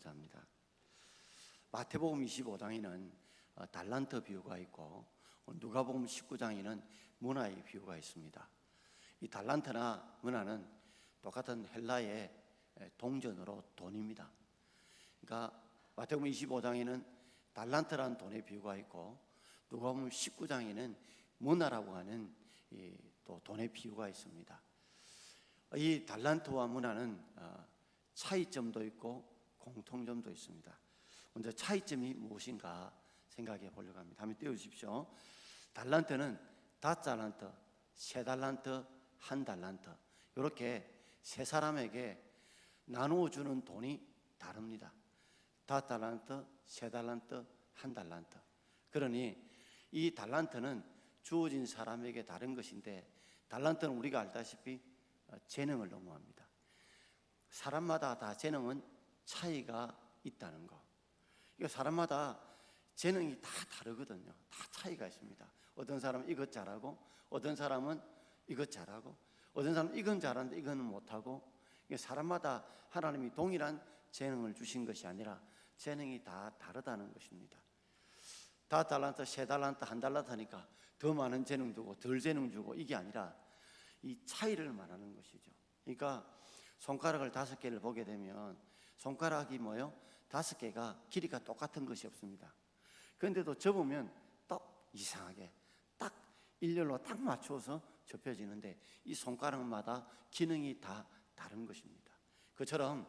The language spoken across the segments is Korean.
나누고자 합니다. 마태복음 25장에는 달란트 비유가 있고 누가복음 19장에는 문화의 비유가 있습니다. 이 달란트나 문화는 똑같은 헬라의 동전으로 돈입니다. 그러니까 마태복음 25장에는 달란트라는 돈의 비유가 있고 누가복음 19장에는 문화라고 하는 또 돈의 비유가 있습니다. 이 달란트와 문화는 차이점도 있고 공통점도 있습니다. 먼저 차이점이 무엇인가 생각해 보려고 합니다. 한번 띄워주십시오. 달란트는 5달란트, 3달란트, 1달란트 이렇게 세 사람에게 나누어 주는 돈이 다릅니다. 5달란트, 3달란트, 1달란트. 그러니 이 달란트는 주어진 사람에게 다른 것인데, 달란트는 우리가 알다시피 재능을 의미합니다. 사람마다 다 재능은 차이가 있다는 거. 이거 사람마다 재능이 다 다르거든요. 다 차이가 있습니다. 어떤 사람은 이것 잘하고, 어떤 사람은 이것 잘하고, 어떤 사람은 이건 잘하는데 이거는 못하고. 사람마다 하나님이 동일한 재능을 주신 것이 아니라 재능이 다 다르다는 것입니다. 5달란트, 3달란트, 1달란트 하니까 더 많은 재능 주고 덜 재능 주고 이게 아니라 이 차이를 말하는 것이죠. 그러니까 손가락을 5개를 보게 되면 손가락이 5개가 길이가 똑같은 것이 없습니다. 그런데도 접으면 또 이상하게 딱 일렬로 딱 맞춰서 접혀지는데 이 손가락마다 기능이 다 다른 것입니다. 그처럼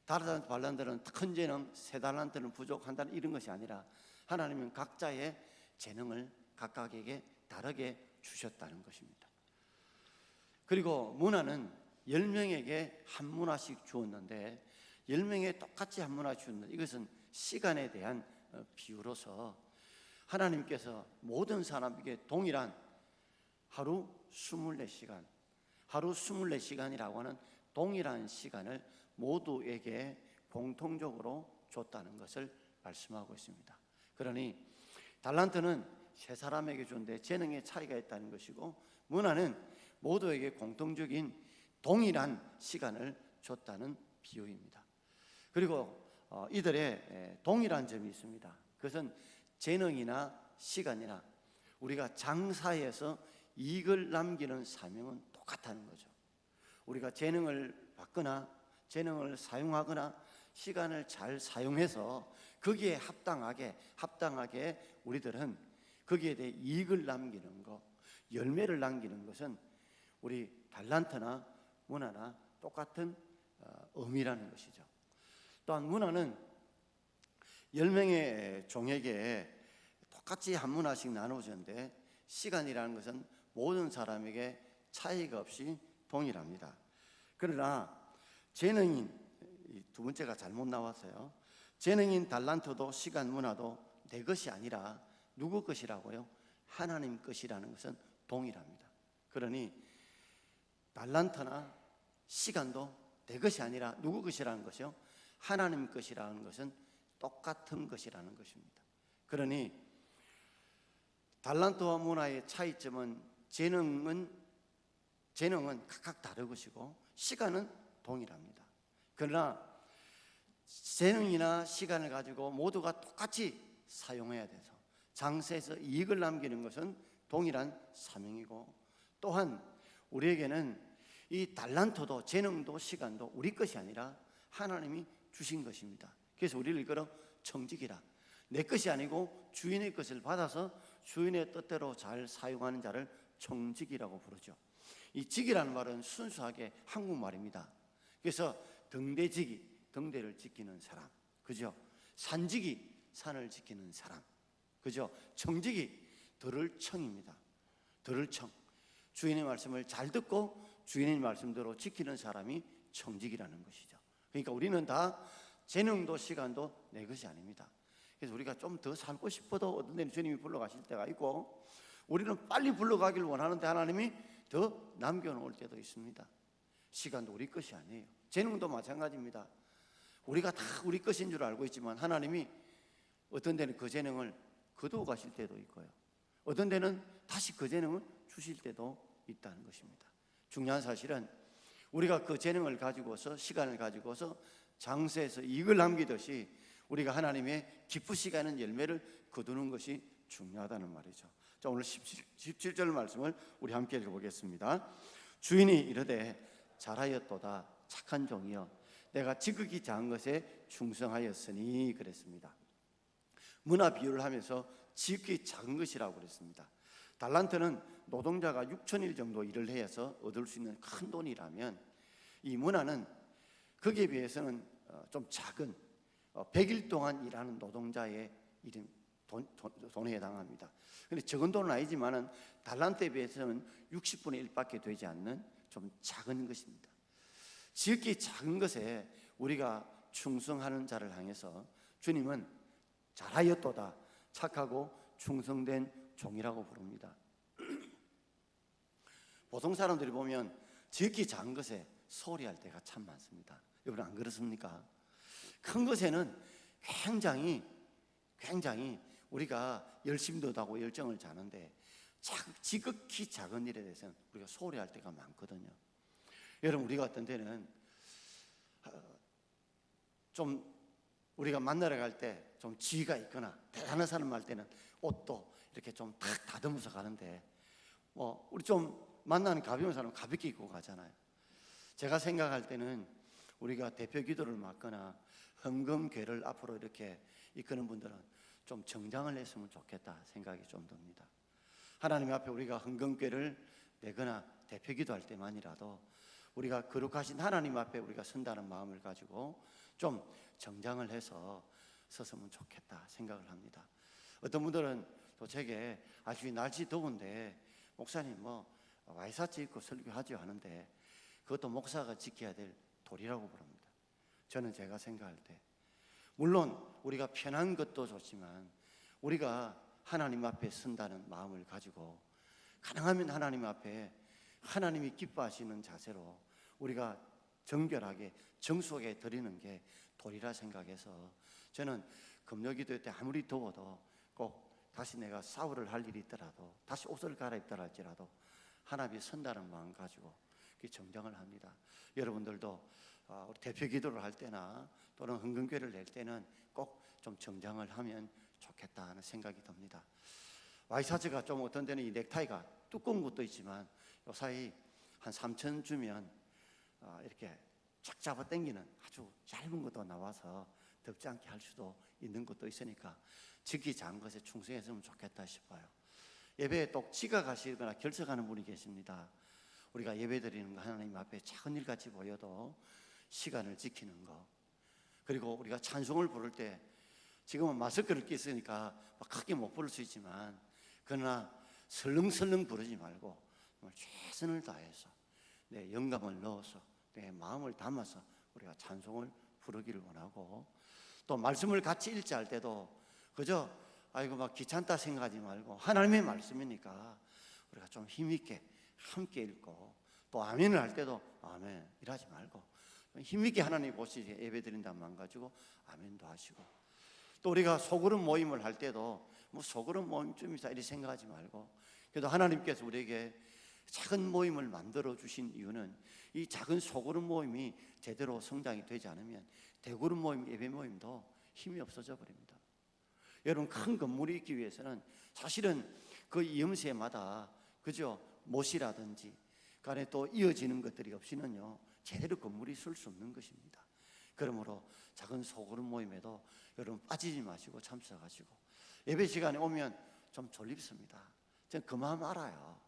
5달란트, 8달란트는 큰 재능, 3달란트는 부족, 1달란트 이런 것이 아니라 하나님은 각자의 재능을 각각에게 다르게 주셨다는 것입니다. 그리고 문화는 10명에게 한 문화씩 주었는데 10명에 똑같이 한 문화 주었는데 이것은 시간에 대한 비유로서 하나님께서 모든 사람에게 동일한 하루 24시간, 하루 24시간이라고 하는 동일한 시간을 모두에게 공통적으로 줬다는 것을 말씀하고 있습니다. 그러니 달란트는 세 사람에게 줬는데 재능의 차이가 있다는 것이고, 문화는 모두에게 공통적인 동일한 시간을 줬다는 비유입니다. 그리고 이들의 동일한 점이 있습니다. 그것은 재능이나 시간이나 우리가 장사에서 이익을 남기는 사명은 똑같다는 거죠. 우리가 재능을 받거나 재능을 사용하거나 시간을 잘 사용해서 거기에 합당하게 우리들은 거기에 대해 이익을 남기는 것, 열매를 남기는 것은 우리 달란트나 문화나 똑같은 의미라는 것이죠. 또한 문화는 10명의 종에게 똑같이 한 문화씩 나누어졌는데 시간이라는 것은 모든 사람에게 차이가 없이 동일합니다. 그러나 재능인, 두 번째가 잘못 나왔어요. 재능인 달란트도 시간 문화도 내 것이 아니라 누구 것이라고요? 하나님 것이라는 것은 동일합니다. 그러니 달란트나 시간도 내 것이 아니라 누구 것이라는 것이요? 하나님 것이라는 것은 똑같은 것이라는 것입니다. 그러니 달란트와 문화의 차이점은 재능은 각각 다른 것이고 시간은 동일합니다. 그러나 재능이나 시간을 가지고 모두가 똑같이 사용해야 돼서 장세에서 이익을 남기는 것은 동일한 사명이고, 또한 우리에게는 이 달란트도 재능도 시간도 우리 것이 아니라 하나님이 주신 것입니다. 그래서 우리를 이끌어 청직이라, 내 것이 아니고 주인의 것을 받아서 주인의 뜻대로 잘 사용하는 자를 청직이라고 부르죠. 이 직이라는 말은 순수하게 한국말입니다. 그래서 등대직이 등대를 지키는 사람, 그죠? 산직이 산을 지키는 사람, 그죠? 청직이 들을 청입니다. 들을 청, 주인의 말씀을 잘 듣고 주인의 말씀대로 지키는 사람이 청직이라는 것이죠. 그러니까 우리는 다 재능도 시간도 내 것이 아닙니다. 그래서 우리가 좀 더 살고 싶어도 어떤 데는 주님이 불러가실 때가 있고, 우리는 빨리 불러가길 원하는데 하나님이 더 남겨놓을 때도 있습니다. 시간도 우리 것이 아니에요. 재능도 마찬가지입니다. 우리가 다 우리 것인 줄 알고 있지만 하나님이 어떤 데는 그 재능을 거두어 가실 때도 있고요, 어떤 데는 다시 그 재능을 주실 때도 있다는 것입니다. 중요한 사실은 우리가 그 재능을 가지고서 시간을 가지고서 장세에서 이익을 남기듯이 우리가 하나님의 기쁘시게 하는 열매를 거두는 것이 중요하다는 말이죠. 자, 오늘 17절 말씀을 우리 함께 읽어보겠습니다. 주인이 이르되 잘하였도다 착한 종이여 내가 지극히 작은 것에 충성하였으니 그랬습니다. 문화 비유를 하면서 지극히 작은 것이라고 그랬습니다. 달란트는 노동자가 6,000일 정도 일을 해서 얻을 수 있는 큰 돈이라면 이 문화는 거기에 비해서는 좀 작은 100일 동안 일하는 노동자의 돈에 해당합니다. 그런데 적은 돈은 아니지만은 달란트에 비해서는 60분의 1밖에 되지 않는 좀 작은 것입니다. 지극히 작은 것에 우리가 충성하는 자를 향해서 주님은 잘하였도다 착하고 충성된 종이라고 부릅니다. 보통 사람들이 보면 지극히 작은 것에 소리할 때가 참 많습니다. 여러분 안 그렇습니까? 큰 것에는 굉장히 우리가 열심도 하고 열정을 자는데 지극히 작은 일에 대해서는 우리가 소리할 때가 많거든요. 여러분 우리가 어떤 때는 좀 우리가 만나러 갈 때 좀 지위가 있거나 대단한 사람 할 때는 옷도 이렇게 좀 탁 다듬어서 가는데 우리 좀 만나는 가벼운 사람은 가볍게 입고 가잖아요. 제가 생각할 때는 우리가 대표 기도를 맡거나 헌금궤를 앞으로 이렇게 이끄는 분들은 좀 정장을 했으면 좋겠다 생각이 좀 듭니다. 하나님 앞에 우리가 헌금궤를 내거나 대표 기도할 때만이라도 우리가 거룩하신 하나님 앞에 우리가 선다는 마음을 가지고 좀 정장을 해서 섰으면 좋겠다 생각을 합니다. 어떤 분들은 또 제게 아주 날씨 더운데 목사님 와이셔츠 입고 설교하죠 하는데 그것도 목사가 지켜야 될 도리라고 부릅니다. 저는 제가 생각할 때 물론 우리가 편한 것도 좋지만 우리가 하나님 앞에 선다는 마음을 가지고 가능하면 하나님 앞에 하나님이 기뻐하시는 자세로 우리가 정결하게 정숙하게 드리는 게 도리라 생각해서 저는 금요기도 때 아무리 더워도 꼭 다시 내가 싸우를 할 일이 있더라도 다시 옷을 갈아입더라 할지라도 하나님이 선다는 마음 가지고 정장을 합니다. 여러분들도 우리 대표 기도를 할 때나 또는 헌금궤를 낼 때는 꼭 좀 정장을 하면 좋겠다 하는 생각이 듭니다. 와이셔츠가 좀 어떤 데는 이 넥타이가 두꺼운 것도 있지만 요 사이 한 3천 주면 이렇게 착 잡아 당기는 아주 얇은 것도 나와서 덥지 않게 할 수도 있는 것도 있으니까 지극히 작은 것에 충성했으면 좋겠다 싶어요. 예배에 또 지각하시거나 결석하는 분이 계십니다. 우리가 예배드리는 거 하나님 앞에 작은 일같이 보여도 시간을 지키는 거, 그리고 우리가 찬송을 부를 때 지금은 마스크를 끼으니까 크게 못 부를 수 있지만 그러나 설렁설렁 부르지 말고 최선을 다해서 내 영감을 넣어서 내 마음을 담아서 우리가 찬송을 부르기를 원하고, 또 말씀을 같이 읽자 할 때도 그저 막 귀찮다 생각하지 말고 하나님의 말씀이니까 우리가 좀 힘있게 함께 읽고, 또 아멘을 할 때도 아멘 이러지 말고 힘있게 하나님 보시지 예배 드린다는 마음 가지고 아멘도 하시고, 또 우리가 소그룹 모임을 할 때도 소그룹 모임쯤이다 이렇게 생각하지 말고, 그래도 하나님께서 우리에게 작은 모임을 만들어 주신 이유는 이 작은 소그룹 모임이 제대로 성장이 되지 않으면 대그룹 모임, 예배 모임도 힘이 없어져 버립니다. 여러분 큰 건물이 있기 위해서는 사실은 그 이음새마다 그저 못이라든지 간에 또 이어지는 것들이 없이는요 제대로 건물이 쓸 수 없는 것입니다. 그러므로 작은 소그룹 모임에도 여러분 빠지지 마시고 참석하시고, 예배 시간에 오면 좀 졸립습니다. 저는 그 마음 알아요.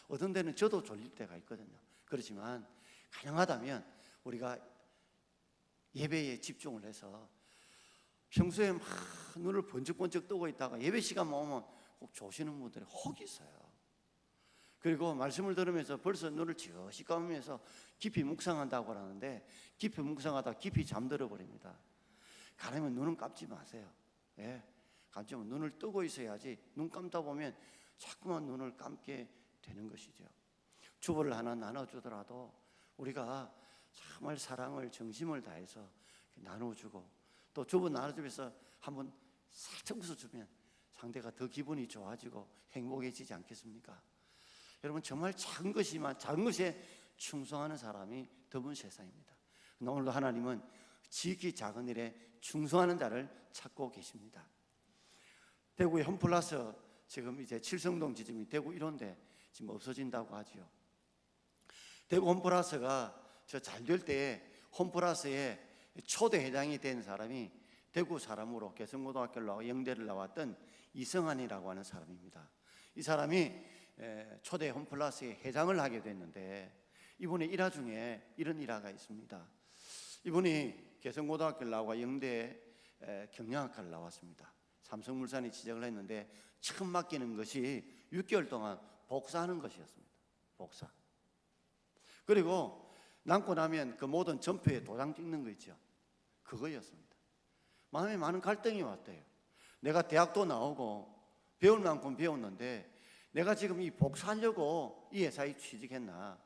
어떤 데는 저도 졸릴 때가 있거든요. 그렇지만 가능하다면 우리가 예배에 집중을 해서 평소에 막 눈을 번쩍번쩍 뜨고 있다가 예배 시간만 오면 꼭 조시는 분들이 혹 있어요. 그리고 말씀을 들으면서 벌써 눈을 지그시 감으면서 깊이 묵상한다고 하는데 깊이 묵상하다 깊이 잠들어 버립니다. 가능하면 눈은 감지 마세요. 감지면 눈을 뜨고 있어야지 눈 감다 보면 자꾸만 눈을 감게 되는 것이죠. 주보를 하나 나눠주더라도 우리가 정말 사랑을 정심을 다해서 나눠주고, 또 주보 나눠주면서 한번 살짝 웃어주면 상대가 더 기분이 좋아지고 행복해지지 않겠습니까? 여러분 정말 작은 것이지만 작은 것에 충성하는 사람이 드문 세상입니다. 오늘도 하나님은 지극히 작은 일에 충성하는 자를 찾고 계십니다. 대구의 홈플러스 지금 이제 칠성동 지점이 대구 1호인데 지금 없어진다고 하지요. 대구 홈플러스가 저 잘 될 때 홈플러스의 초대 회장이 된 사람이 대구 사람으로 개성고등학교를 나와 영대를 나왔던 이성환이라고 하는 사람입니다. 이 사람이 초대 홈플러스의 회장을 하게 됐는데 이분의 일화 중에 이런 일화가 있습니다. 이분이 개성고등학교를 나와 영대 경영학과를 나왔습니다. 삼성물산이 지적을 했는데 처음 맡기는 것이 6개월 동안 복사하는 것이었습니다. 복사. 그리고 남고 나면 그 모든 점표에 도장 찍는 거 있죠. 그거였습니다. 마음에 많은 갈등이 왔대요. 내가 대학도 나오고 배울 만큼 배웠는데 내가 지금 이 복사하려고 이 회사에 취직했나,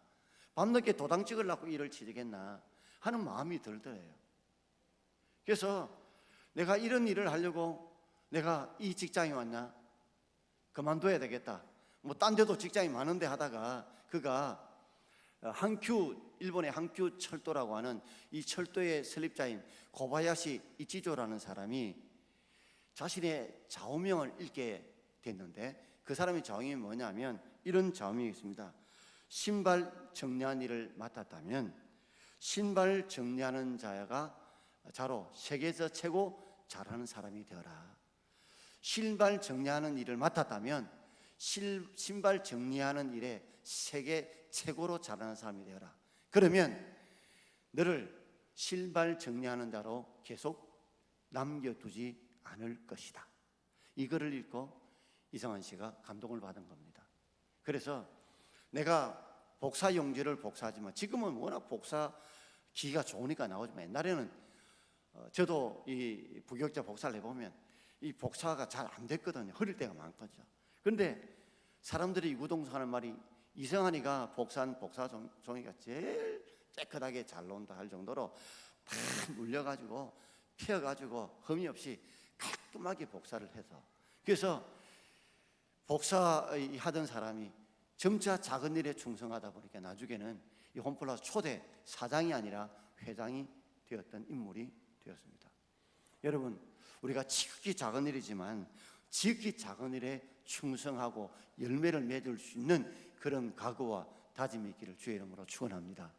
밤늦게 도장 찍으려고 일을 취직했나 하는 마음이 들더래요. 그래서 내가 이런 일을 하려고 내가 이 직장에 왔나, 그만둬야 되겠다. 뭐 딴 데도 직장이 많은데 하다가 그가 일본의 한큐 철도라고 하는 이 철도의 설립자인 고바야시 이치조라는 사람이 자신의 좌우명을 읽게 됐는데 그 사람의 좌우명이 뭐냐면 이런 좌우명이 있습니다. 신발 정리하는 일을 맡았다면 신발 정리하는 자로 세계에서 최고 잘하는 사람이 되어라. 신발 정리하는 일을 맡았다면 신발 정리하는 일에 세계 최고로 잘하는 사람이 되어라. 그러면 너를 신발 정리하는 자로 계속 남겨두지 않을 것이다. 이거를 읽고 이성환 씨가 감동을 받은 겁니다. 그래서 내가 복사 용지를 복사하지만 지금은 워낙 복사 기기가 좋으니까 나오지만 옛날에는 저도 이 부교육자 복사를 해보면 이 복사가 잘 안 됐거든요. 흐릴 때가 많거든요. 그런데 사람들이 이구동성하는 말이 이성환이가 복사한 복사 종이가 제일 깨끗하게 잘 나온다 할 정도로 다 물려가지고 펴가지고 흠이 없이 깔끔하게 복사를 해서, 그래서 복사하던 사람이 점차 작은 일에 충성하다 보니까 나중에는 이 홈플러스 초대 사장이 아니라 회장이 되었던 인물이 되었습니다. 여러분, 우리가 지극히 작은 일이지만 지극히 작은 일에 충성하고 열매를 맺을 수 있는 그런 각오와 다짐이 있기를 주의 이름으로 축원합니다.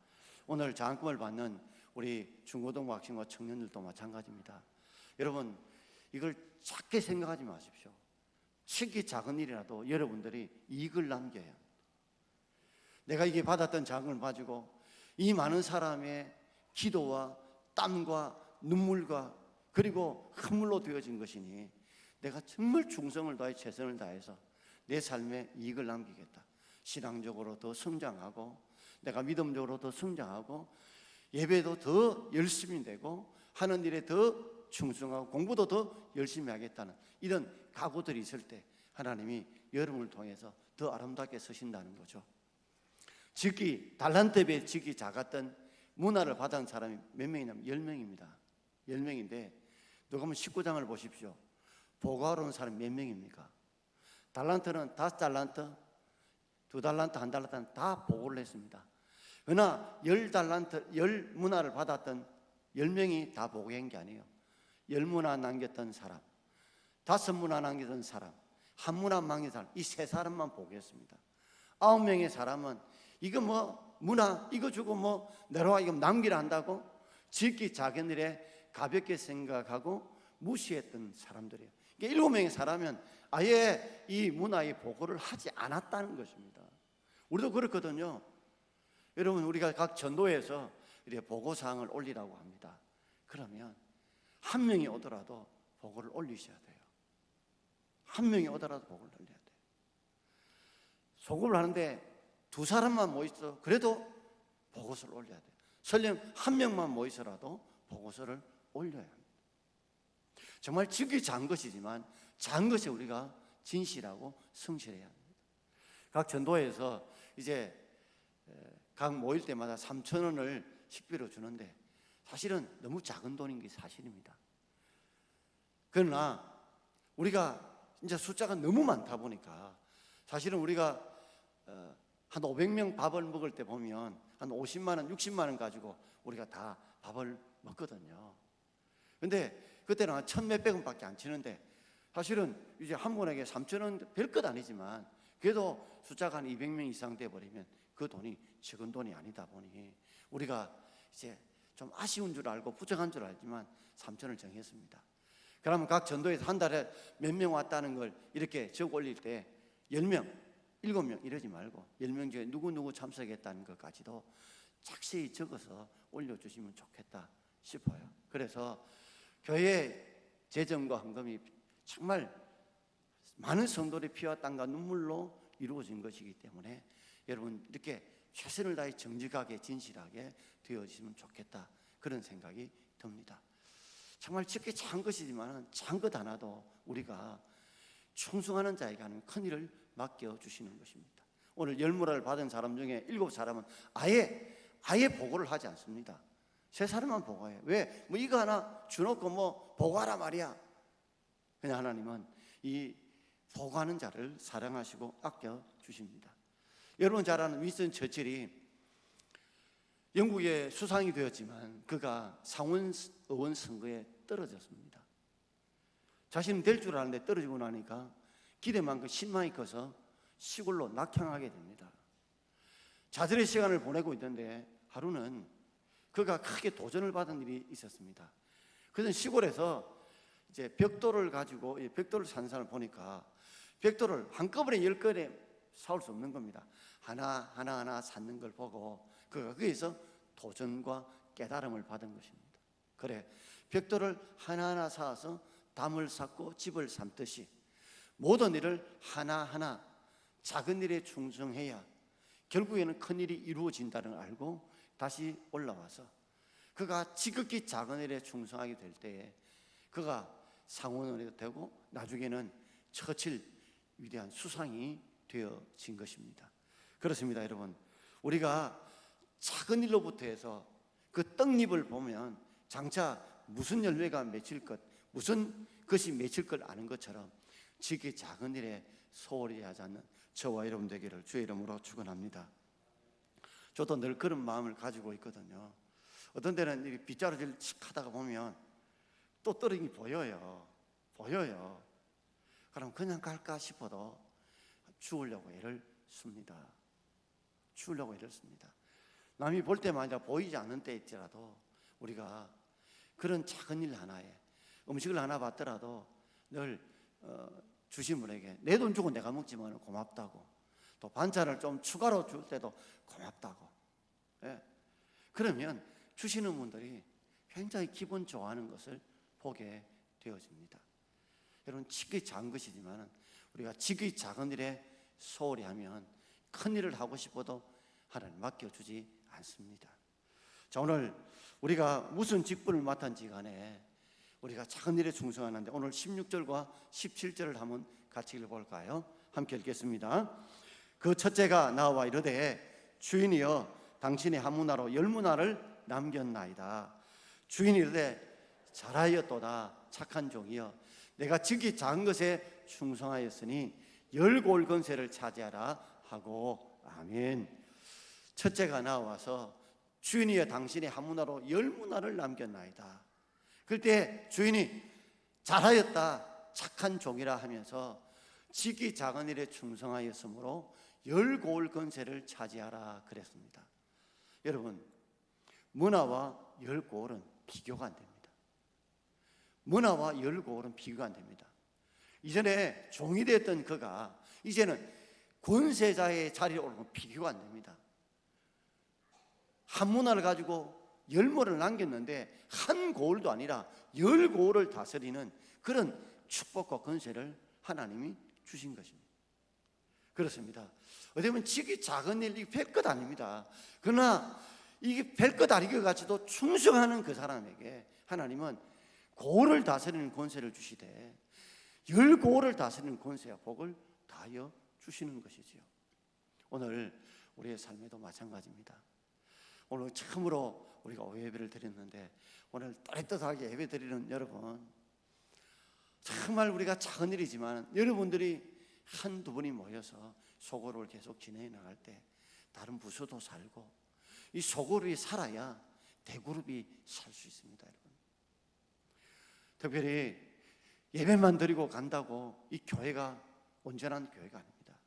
오늘 장학금을 받는 우리 중고등부 학생과 청년들도 마찬가지입니다. 여러분, 이걸 작게 생각하지 마십시오. 지극히 작은 일이라도 여러분들이 이익을 남겨야 합니다. 내가 이게 받았던 장학금을 가지고 이 많은 사람의 기도와 땀과 눈물과 그리고 선물로 되어진 것이니 내가 정말 충성을 다해 최선을 다해서 내 삶에 이익을 남기겠다. 신앙적으로 더 성장하고 내가 믿음적으로 더 성장하고 예배도 더 열심히 되고 하는 일에 더 충성하고 공부도 더 열심히 하겠다는 이런 각오들이 있을 때 하나님이 여러분을 통해서 더 아름답게 서신다는 거죠. 지극히 달란트에 비해 지극히 작았던 문화를 받은 사람이 몇 명이냐면 10명입니다. 10명인데 누가 한번 19장을 보십시오. 보고하러 온 사람이 몇 명입니까? 달란트는 5달란트, 2달란트, 1달란트는 다 보고를 했습니다. 그러나 10달란트, 10문화를 받았던 10명이 다 보고한 게 아니에요. 10문화 남겼던 사람, 5문화 남겼던 사람, 1문화 남긴 사람, 이 3사람만 보고했습니다. 9명의 사람은 이거 뭐 문화 이거 주고 뭐 내려와 이거 남기라 한다고 지극히 작은 일에 가볍게 생각하고 무시했던 사람들이에요. 7명의 사람은 아예 이 문화의 보고를 하지 않았다는 것입니다. 우리도 그렇거든요. 여러분, 우리가 각 전도에서 이렇게 보고사항을 올리라고 합니다. 그러면 한 명이 오더라도 보고를 올리셔야 돼요. 한 명이 오더라도 보고를 올려야 돼요. 소급을 하는데 2사람만 모이서 그래도 보고서를 올려야 돼요. 설령 1명만 모이서라도 보고서를 올려야 합니다. 정말 지극히 작은 것이지만 작은 것에 우리가 진실하고 성실해야 합니다. 각 전도에서 이제 각 모일 때마다 3,000원을 식비로 주는데 사실은 너무 작은 돈인 게 사실입니다. 그러나 우리가 이제 숫자가 너무 많다 보니까 사실은 우리가 한 500명 밥을 먹을 때 보면 한 50만 원, 60만 원 가지고 우리가 다 밥을 먹거든요. 근데 그때는 한 1,몇백 원밖에 안 치는데 사실은 이제 한 분에게 3,000원 별것 아니지만 그래도 숫자가 한 200명 이상 돼버리면 그 돈이 적은 돈이 아니다 보니 우리가 이제 좀 아쉬운 줄 알고 부족한 줄 알지만 3,000원을 정했습니다. 그러면 각 전도에서 한 달에 몇 명 왔다는 걸 이렇게 적어 올릴 때 10명, 7명 이러지 말고 10명 중에 누구 참석했다는 것까지도 자세히 적어서 올려주시면 좋겠다 싶어요. 그래서 교회 재정과 헌금이 정말 많은 성도들의 피와 땀과 눈물로 이루어진 것이기 때문에 여러분 이렇게 최선을 다해 정직하게 진실하게 되어지면 좋겠다 그런 생각이 듭니다. 정말 적게 작은 것이지만 작은 것 하나도 우리가 충성하는 자에게 하는 큰 일을 맡겨주시는 것입니다. 오늘 열무라를 받은 사람 중에 7사람은 아예 보고를 하지 않습니다. 3사람만 보고해요. 왜? 뭐 이거 하나 주놓고 뭐 보고하라 말이야. 그냥 하나님은 이 보고하는 자를 사랑하시고 아껴주십니다. 여러분 잘 아는 윈스턴 처칠이 영국의 수상이 되었지만 그가 상원 의원 선거에 떨어졌습니다. 자신은 될 줄 알았는데 떨어지고 나니까 기대만큼 신망이 커서 시골로 낙향하게 됩니다. 좌절의 시간을 보내고 있는데 하루는 그가 크게 도전을 받은 일이 있었습니다. 그는 시골에서 이제 벽돌을 가지고 벽돌을 사는 사람을 보니까 벽돌을 한꺼번에 10건에 사올 수 없는 겁니다. 하나 쌓는 걸 보고 그가 거기서 도전과 깨달음을 받은 것입니다. 그래, 벽돌을 하나하나 쌓아서 담을 쌓고 집을 삼듯이 모든 일을 하나하나 작은 일에 충성해야 결국에는 큰 일이 이루어진다는 걸 알고 다시 올라와서 그가 지극히 작은 일에 충성하게 될 때에 그가 상원의원이 되고 나중에는 처칠 위대한 수상이 되어진 것입니다. 그렇습니다, 여러분. 우리가 작은 일로부터 해서 그 떡잎을 보면 장차 무슨 열매가 맺힐 것, 무슨 것이 맺힐 걸 아는 것처럼 지극히 작은 일에 소홀히 하지 않는 저와 여러분 되기를 주의 이름으로 축원합니다. 저도 늘 그런 마음을 가지고 있거든요. 어떤 때는 빗자루질 하다가 보면 또 떨어진 게 보여요. 그럼 그냥 갈까 싶어도 주우려고 애를 씁니다. 남이 볼 때마다 보이지 않는 때일지라도 우리가 그런 작은 일 하나에 음식을 하나 받더라도 늘 주신 분에게 내 돈 주고 내가 먹지만 고맙다고, 또 반찬을 좀 추가로 줄 때도 고맙다고. 그러면 주시는 분들이 굉장히 기분 좋아하는 것을 보게 되어집니다. 여러분, 지극히 작은 것이지만 우리가 지극히 작은 일에 소홀히 하면 큰 일을 하고 싶어도 하나님 맡겨주지 않습니다. 자, 오늘 우리가 무슨 직분을 맡았는지 간에 우리가 작은 일에 충성하는데 오늘 16절과 17절을 한번 같이 읽어볼까요? 함께 읽겠습니다. 그 첫째가 나와 이르되 주인이여 당신의 한 문화로 10문화를 남겼나이다. 주인이 이르되 잘하였도다 착한 종이여 내가 지극히 작은 것에 충성하였으니 10고을 건세를 차지하라 하고 아멘. 첫째가 나와서 주인이여 당신의 한 문화로 10문화를 남겼나이다. 그때 주인이 잘하였다 착한 종이라 하면서 지극히 작은 일에 충성하였으므로 10고을 건세를 차지하라 그랬습니다. 여러분, 문화와 10고을은 비교가 안 됩니다. 문화와 10고을은 비교가 안 됩니다. 이전에 종이 됐던 그가 이제는 권세자의 자리에 오르면 비교가 안 됩니다. 한 문화를 가지고 10문을 남겼는데 한 고을도 아니라 10고을을 다스리는 그런 축복과 권세를 하나님이 주신 것입니다. 그렇습니다. 어떻게 보면 지극히 작은 일, 이게 별것 아닙니다. 그러나 이게 별것 아닌 것 같이도 충성하는 그 사람에게 하나님은 고을을 다스리는 권세를 주시되 10고을을 다스리는 권세와 복을 다하여 주시는 것이지요. 오늘 우리의 삶에도 마찬가지입니다. 오늘 처음으로 우리가 오예배를 드렸는데 오늘 따뜻하게 예배 드리는 여러분, 정말 우리가 작은 일이지만 여러분들이 한두 분이 모여서 소그룹을 계속 진행해 나갈 때 다른 부서도 살고 이 소그룹이 살아야 대그룹이 살 수 있습니다, 여러분. 특별히 예배만 드리고 간다고 이 교회가 온전한 교회가 아닙니다.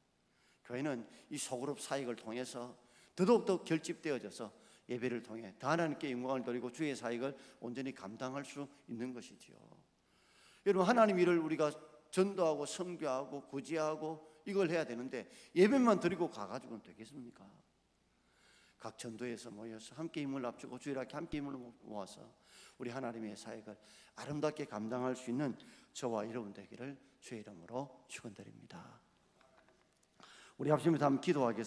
교회는 이 소그룹 사역을 통해서 더더욱더 결집되어져서 예배를 통해 더 하나님께 영광을 돌리고 주의 사역을 온전히 감당할 수 있는 것이지요. 여러분, 하나님 일을 우리가 전도하고 선교하고 구제하고 이걸 해야 되는데 예배만 드리고 가가지고는 되겠습니까? 각 전도에서 모여서 함께 힘을 합치고 주일학교 함께 힘을 모아서 우리 하나님의 사역을 아름답게 감당할 수 있는 저와 여러분 되기를 주의 이름으로 축원드립니다. 우리 합심해서 한번 기도하겠습니다.